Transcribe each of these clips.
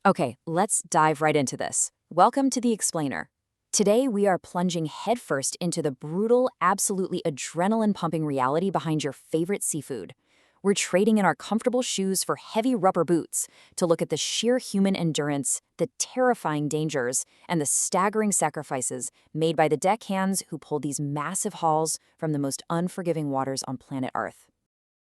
Okay, let's dive right into this. Welcome to The Explainer. Today, we are plunging headfirst into the brutal, absolutely adrenaline-pumping reality behind your favorite seafood. We're trading in our comfortable shoes for heavy rubber boots to look at the sheer human endurance, the terrifying dangers, and the staggering sacrifices made by the deckhands who pull these massive hauls from the most unforgiving waters on planet Earth.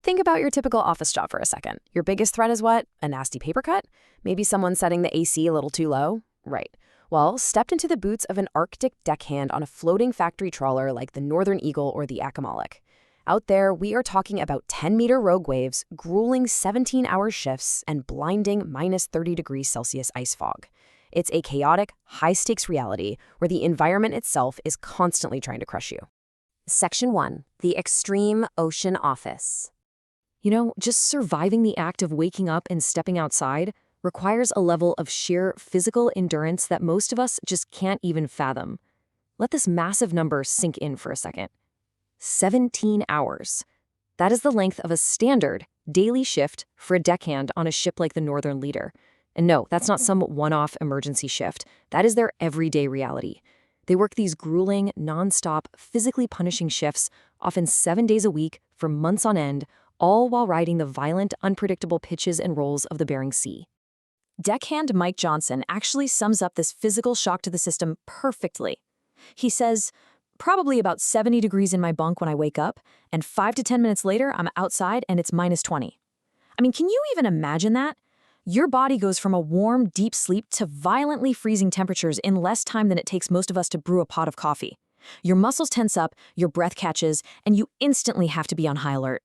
Think about your typical office job for a second. Your biggest threat is what? A nasty paper cut? Maybe someone setting the AC a little too low? Right. Well, step into the boots of an Arctic deckhand on a floating factory trawler like the Northern Eagle or the accompanies. Out there, we are talking about 10-meter rogue waves, grueling 17-hour shifts, and blinding minus 30 degrees Celsius ice fog. It's a chaotic, high-stakes reality where the environment itself is constantly trying to crush you. Section 1. The Extreme Ocean Office. Just surviving the act of waking up and stepping outside requires a level of sheer physical endurance that most of us just can't even fathom. Let this massive number sink in for a second. 17 hours. That is the length of a standard daily shift for a deckhand on a ship like the Northern Leader. And no, that's not some one-off emergency shift. That is their everyday reality. They work these grueling, non-stop, physically punishing shifts, often 7 days a week, for months on end, all while riding the violent, unpredictable pitches and rolls of the Bering Sea. Deckhand Mike Johnson actually sums up this physical shock to the system perfectly. He says, "Probably about 70 degrees in my bunk when I wake up, and 5 to 10 minutes later, I'm outside and it's minus 20. I mean, can you even imagine that? Your body goes from a warm, deep sleep to violently freezing temperatures in less time than it takes most of us to brew a pot of coffee. Your muscles tense up, your breath catches, and you instantly have to be on high alert."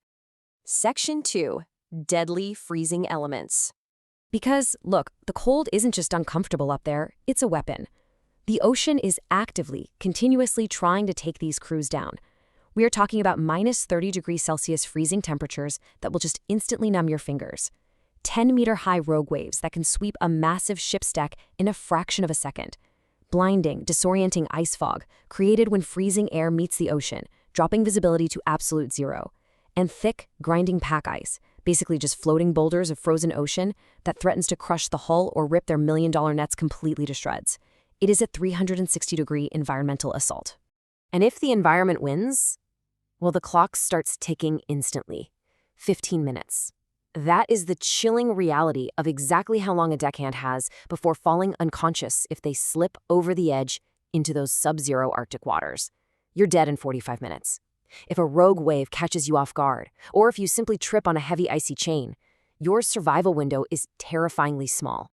Section 2. Deadly Freezing Elements. Because, look, the cold isn't just uncomfortable up there, it's a weapon. The ocean is actively, continuously trying to take these crews down. We are talking about minus 30 degrees Celsius freezing temperatures that will just instantly numb your fingers. 10-meter-high rogue waves that can sweep a massive ship's deck in a fraction of a second. Blinding, disorienting ice fog created when freezing air meets the ocean, dropping visibility to absolute zero. And thick, grinding pack ice, basically just floating boulders of frozen ocean that threatens to crush the hull or rip their million-dollar nets completely to shreds. It is a 360-degree environmental assault. And if the environment wins, well, the clock starts ticking instantly. 15 minutes. That is the chilling reality of exactly how long a deckhand has before falling unconscious if they slip over the edge into those sub-zero Arctic waters. You're dead in 45 minutes. If a rogue wave catches you off guard, or if you simply trip on a heavy icy chain, your survival window is terrifyingly small.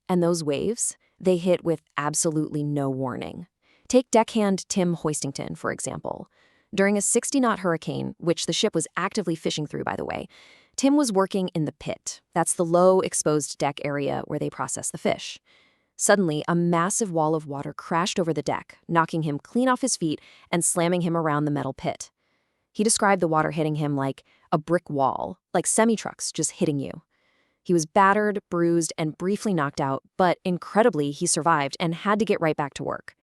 And those waves, they hit with absolutely no warning. Take deckhand Tim Hoistington, for example. During a 60-knot hurricane, which the ship was actively fishing through, by the way, Tim was working in the pit. That's the low, exposed deck area where they process the fish. Suddenly, a massive wall of water crashed over the deck, knocking him clean off his feet and slamming him around the metal pit. He described the water hitting him like a brick wall, like semi-trucks just hitting you. He was battered, bruised, and briefly knocked out, but incredibly, he survived and had to get right back to work.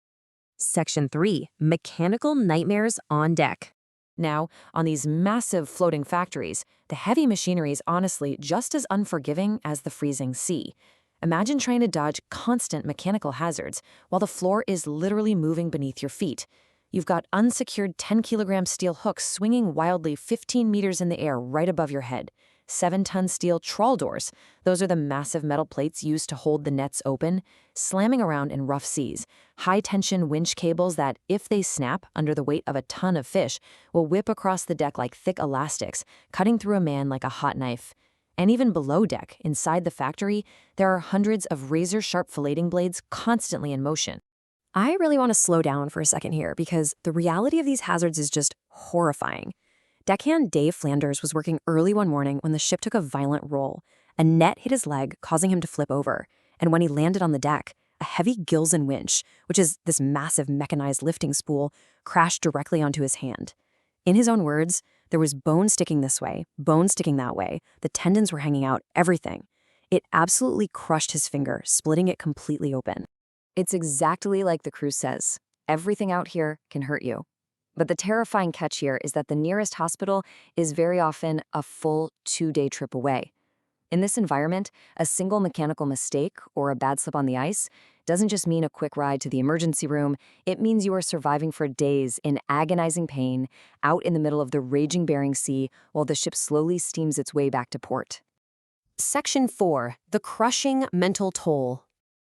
Section 3. Mechanical Nightmares on Deck. Now, on these massive floating factories, the heavy machinery is honestly just as unforgiving as the freezing sea. Imagine trying to dodge constant mechanical hazards while the floor is literally moving beneath your feet. You've got unsecured 10-kilogram steel hooks swinging wildly 15 meters in the air right above your head. 7-ton steel trawl doors, those are the massive metal plates used to hold the nets open, slamming around in rough seas. High-tension winch cables that, if they snap under the weight of a ton of fish, will whip across the deck like thick elastics, cutting through a man like a hot knife. And even below deck, inside the factory, there are hundreds of razor-sharp filleting blades constantly in motion. I really want to slow down for a second here because the reality of these hazards is just horrifying. Deckhand Dave Flanders was working early one morning when the ship took a violent roll. A net hit his leg, causing him to flip over. And when he landed on the deck, a heavy Gilson winch, which is this massive mechanized lifting spool, crashed directly onto his hand. In his own words, there was bone sticking this way, bone sticking that way, the tendons were hanging out, everything. It absolutely crushed his finger, splitting it completely open. It's exactly like the crew says. Everything out here can hurt you. But the terrifying catch here is that the nearest hospital is very often a full 2-day trip away. In this environment, a single mechanical mistake or a bad slip on the ice doesn't just mean a quick ride to the emergency room, it means you are surviving for days in agonizing pain out in the middle of the raging Bering Sea while the ship slowly steams its way back to port. Section 4. The crushing mental toll.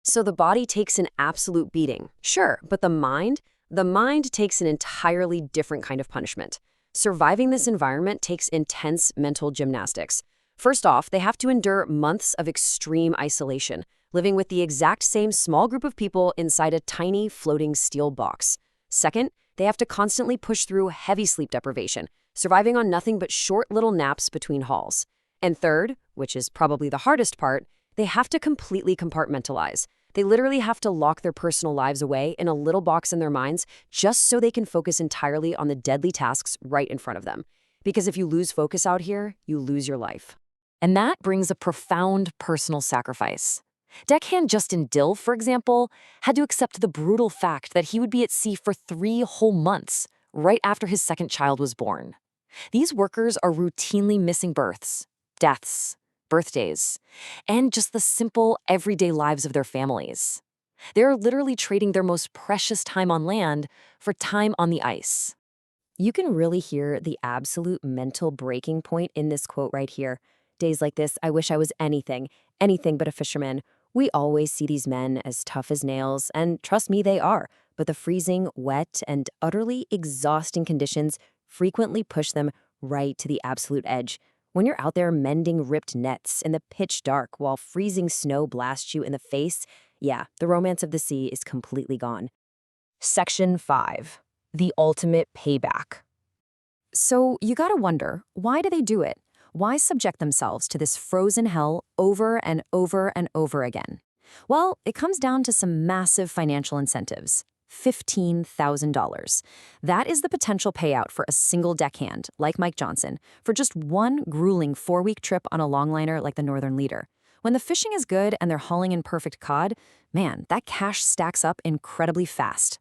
So the body takes an absolute beating, sure, but the mind? The mind takes an entirely different kind of punishment. Surviving this environment takes intense mental gymnastics. First off, they have to endure months of extreme isolation, living with the exact same small group of people inside a tiny floating steel box. Second, they have to constantly push through heavy sleep deprivation, surviving on nothing but short little naps between hauls. And third, which is probably the hardest part, they have to completely compartmentalize. They literally have to lock their personal lives away in a little box in their minds just so they can focus entirely on the deadly tasks right in front of them. Because if you lose focus out here, you lose your life. And that brings a profound personal sacrifice. Deckhand Justin Dill, for example, had to accept the brutal fact that he would be at sea for 3 whole months, right after his second child was born. These workers are routinely missing births, deaths, birthdays, and just the simple, everyday lives of their families. They're literally trading their most precious time on land for time on the ice. You can really hear the absolute mental breaking point in this quote right here. Days like this, I wish I was anything but a fisherman. We always see these men as tough as nails, and trust me, they are. But the freezing, wet, and utterly exhausting conditions frequently push them right to the absolute edge. When you're out there mending ripped nets in the pitch dark while freezing snow blasts you in the face, yeah, the romance of the sea is completely gone. Section 5. The ultimate payback. So you gotta wonder, why do they do it? Why subject themselves to this frozen hell over and over and over again? Well, it comes down to some massive financial incentives. $15,000. That is the potential payout for a single deckhand, like Mike Johnson, for just one grueling 4-week trip on a longliner like the Northern Leader. When the fishing is good and they're hauling in perfect cod, man, that cash stacks up incredibly fast.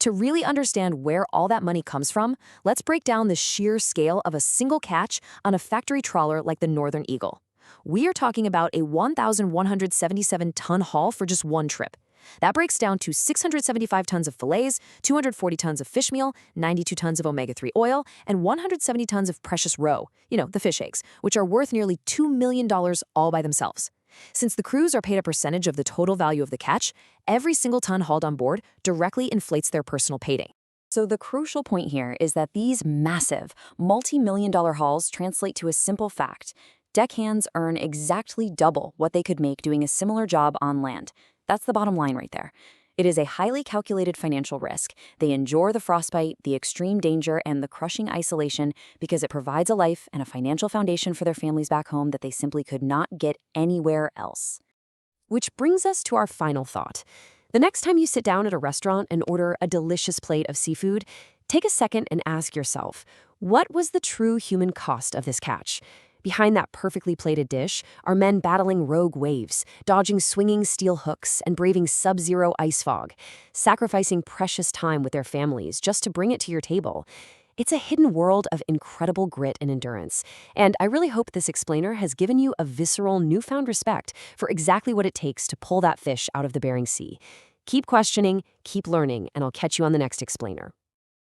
To really understand where all that money comes from, let's break down the sheer scale of a single catch on a factory trawler like the Northern Eagle. We are talking about a 1,177-ton haul for just one trip. That breaks down to 675 tons of fillets, 240 tons of fish meal, 92 tons of omega-3 oil, and 170 tons of precious roe, the fish eggs, which are worth nearly $2 million all by themselves. Since the crews are paid a percentage of the total value of the catch, every single ton hauled on board directly inflates their personal payday. So the crucial point here is that these massive, multi-million-dollar hauls translate to a simple fact. Deckhands earn exactly double what they could make doing a similar job on land. That's the bottom line right there. It is a highly calculated financial risk. They endure the frostbite, the extreme danger, and the crushing isolation because it provides a life and a financial foundation for their families back home that they simply could not get anywhere else. Which brings us to our final thought. The next time you sit down at a restaurant and order a delicious plate of seafood, take a second and ask yourself, what was the true human cost of this catch? Behind that perfectly plated dish are men battling rogue waves, dodging swinging steel hooks, and braving sub-zero ice fog, sacrificing precious time with their families just to bring it to your table. It's a hidden world of incredible grit and endurance, and I really hope this explainer has given you a visceral, newfound respect for exactly what it takes to pull that fish out of the Bering Sea. Keep questioning, keep learning, and I'll catch you on the next explainer.